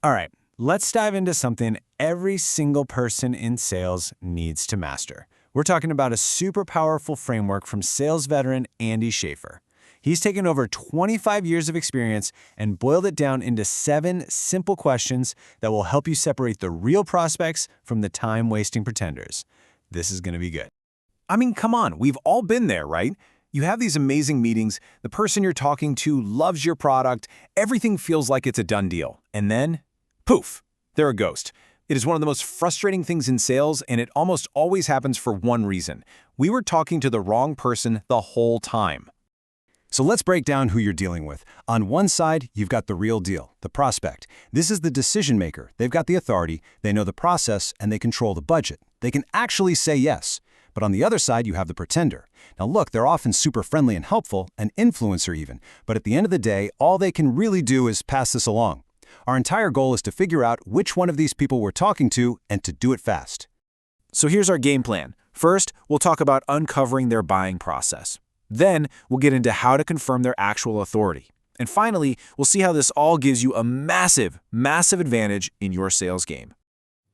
All right, let's dive into something every single person in sales needs to master. We're talking about a super powerful framework from sales veteran Andy Schaefer. He's taken over 25 years of experience and boiled it down into 7 simple questions that will help you separate the real prospects from the time-wasting pretenders. This is going to be good. I mean, come on, we've all been there, right? You have these amazing meetings, the person you're talking to loves your product, everything feels like it's a done deal. And then, poof, they're a ghost. It is one of the most frustrating things in sales, and it almost always happens for one reason. We were talking to the wrong person the whole time. So let's break down who you're dealing with. On one side, you've got the real deal, the prospect. This is the decision maker. They've got the authority, they know the process, and they control the budget. They can actually say yes. But on the other side, you have the pretender. Now look, they're often super friendly and helpful, an influencer even. But at the end of the day, all they can really do is pass this along. Our entire goal is to figure out which one of these people we're talking to and to do it fast. So here's our game plan. First, we'll talk about uncovering their buying process. Then, we'll get into how to confirm their actual authority. And finally, we'll see how this all gives you a massive, massive advantage in your sales game.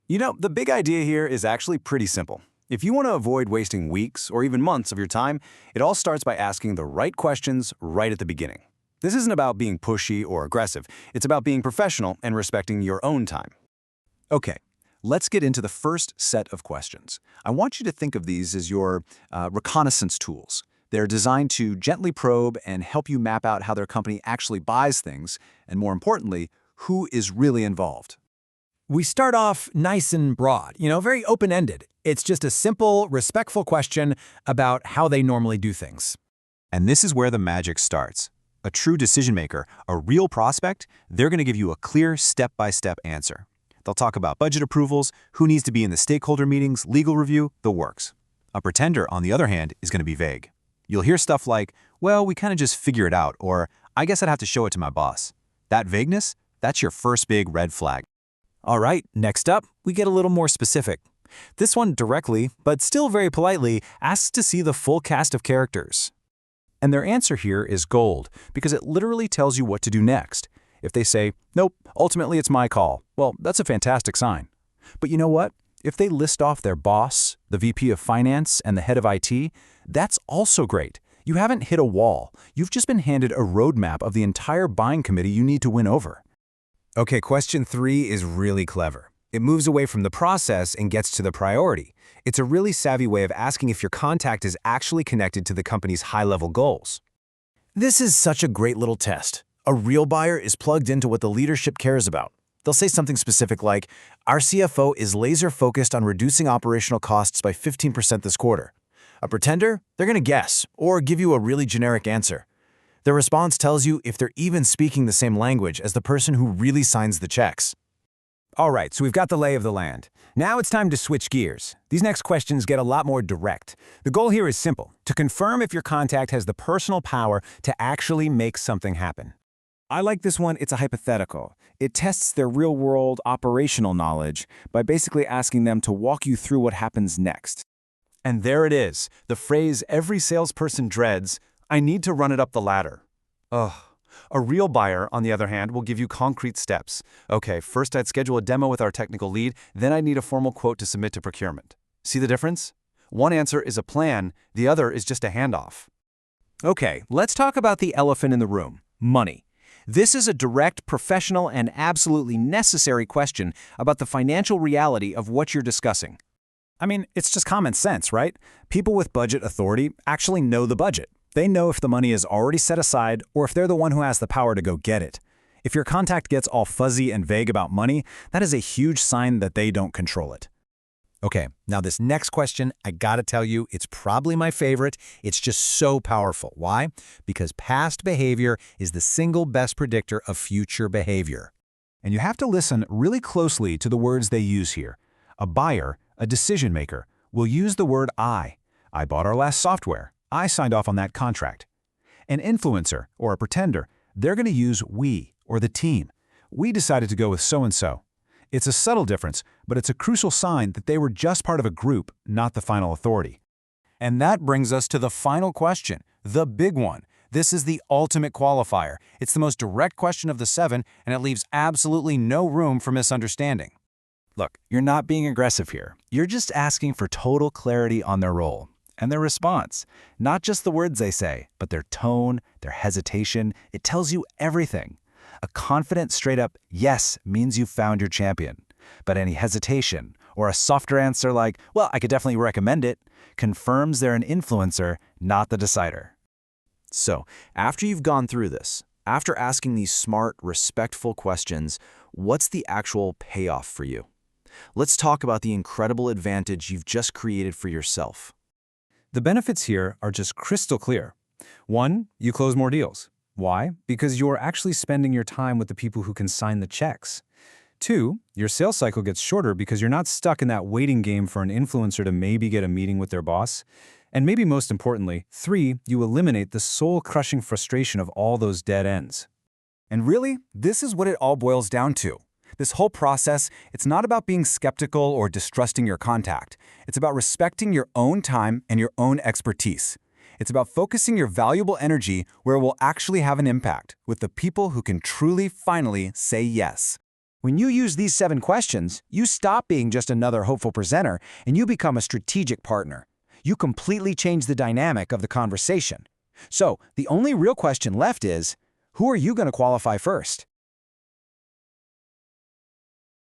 You know, the big idea here is actually pretty simple. If you want to avoid wasting weeks or even months of your time, it all starts by asking the right questions right at the beginning. This isn't about being pushy or aggressive. It's about being professional and respecting your own time. Okay, let's get into the first set of questions. I want you to think of these as your reconnaissance tools. They're designed to gently probe and help you map out how their company actually buys things, and more importantly, who is really involved. We start off nice and broad, very open-ended. It's just a simple, respectful question about how they normally do things. And this is where the magic starts. A true decision maker, a real prospect, they're going to give you a clear step-by-step answer. They'll talk about budget approvals, who needs to be in the stakeholder meetings, legal review, the works. A pretender, on the other hand, is going to be vague. You'll hear stuff like, well, we kind of just figure it out, or I guess I'd have to show it to my boss. That vagueness, that's your first big red flag. All right, next up, we get a little more specific. This one directly, but still very politely, asks to see the full cast of characters. And their answer here is gold, because it literally tells you what to do next. If they say, nope, ultimately it's my call, well, that's a fantastic sign. But you know what? If they list off their boss, the VP of Finance, and the head of IT, that's also great. You haven't hit a wall. You've just been handed a roadmap of the entire buying committee you need to win over. Okay, question 3 is really clever. It moves away from the process and gets to the priority. It's a really savvy way of asking if your contact is actually connected to the company's high-level goals. This is such a great little test. A real buyer is plugged into what the leadership cares about. They'll say something specific like, our CFO is laser-focused on reducing operational costs by 15% this quarter. A pretender, they're going to guess or give you a really generic answer. Their response tells you if they're even speaking the same language as the person who really signs the checks. All right, so we've got the lay of the land. Now it's time to switch gears. These next questions get a lot more direct. The goal here is simple, to confirm if your contact has the personal power to actually make something happen. I like this one. It's a hypothetical. It tests their real-world operational knowledge by basically asking them to walk you through what happens next. And there it is, the phrase every salesperson dreads, I need to run it up the ladder. Ugh. A real buyer, on the other hand, will give you concrete steps. Okay, first I'd schedule a demo with our technical lead, then I'd need a formal quote to submit to procurement. See the difference? One answer is a plan, the other is just a handoff. Okay, let's talk about the elephant in the room, money. This is a direct, professional, and absolutely necessary question about the financial reality of what you're discussing. I mean, it's just common sense, right? People with budget authority actually know the budget. They know if the money is already set aside or if they're the one who has the power to go get it. If your contact gets all fuzzy and vague about money, that is a huge sign that they don't control it. Okay, now this next question, I gotta tell you, it's probably my favorite. It's just so powerful. Why? Because past behavior is the single best predictor of future behavior. And you have to listen really closely to the words they use here. A buyer, a decision maker, will use the word I. I bought our last software. I signed off on that contract. An influencer or a pretender, they're going to use we or the team. We decided to go with so-and-so. It's a subtle difference, but it's a crucial sign that they were just part of a group, not the final authority. And that brings us to the final question, the big one. This is the ultimate qualifier. It's the most direct question of the 7, and it leaves absolutely no room for misunderstanding. Look, you're not being aggressive here. You're just asking for total clarity on their role and their response. Not just the words they say, but their tone, their hesitation. It tells you everything. A confident, straight-up yes means you've found your champion. But any hesitation or a softer answer like, well, I could definitely recommend it, confirms they're an influencer, not the decider. So, after you've gone through this, after asking these smart, respectful questions, what's the actual payoff for you? Let's talk about the incredible advantage you've just created for yourself. The benefits here are just crystal clear. 1, you close more deals. Why? Because you're actually spending your time with the people who can sign the checks. 2, your sales cycle gets shorter because you're not stuck in that waiting game for an influencer to maybe get a meeting with their boss. And maybe most importantly, 3, you eliminate the soul-crushing frustration of all those dead ends. And really, this is what it all boils down to. This whole process, it's not about being skeptical or distrusting your contact. It's about respecting your own time and your own expertise. It's about focusing your valuable energy where it will actually have an impact, with the people who can truly, finally say yes. When you use these 7 questions, you stop being just another hopeful presenter and you become a strategic partner. You completely change the dynamic of the conversation. So, the only real question left is, who are you going to qualify first?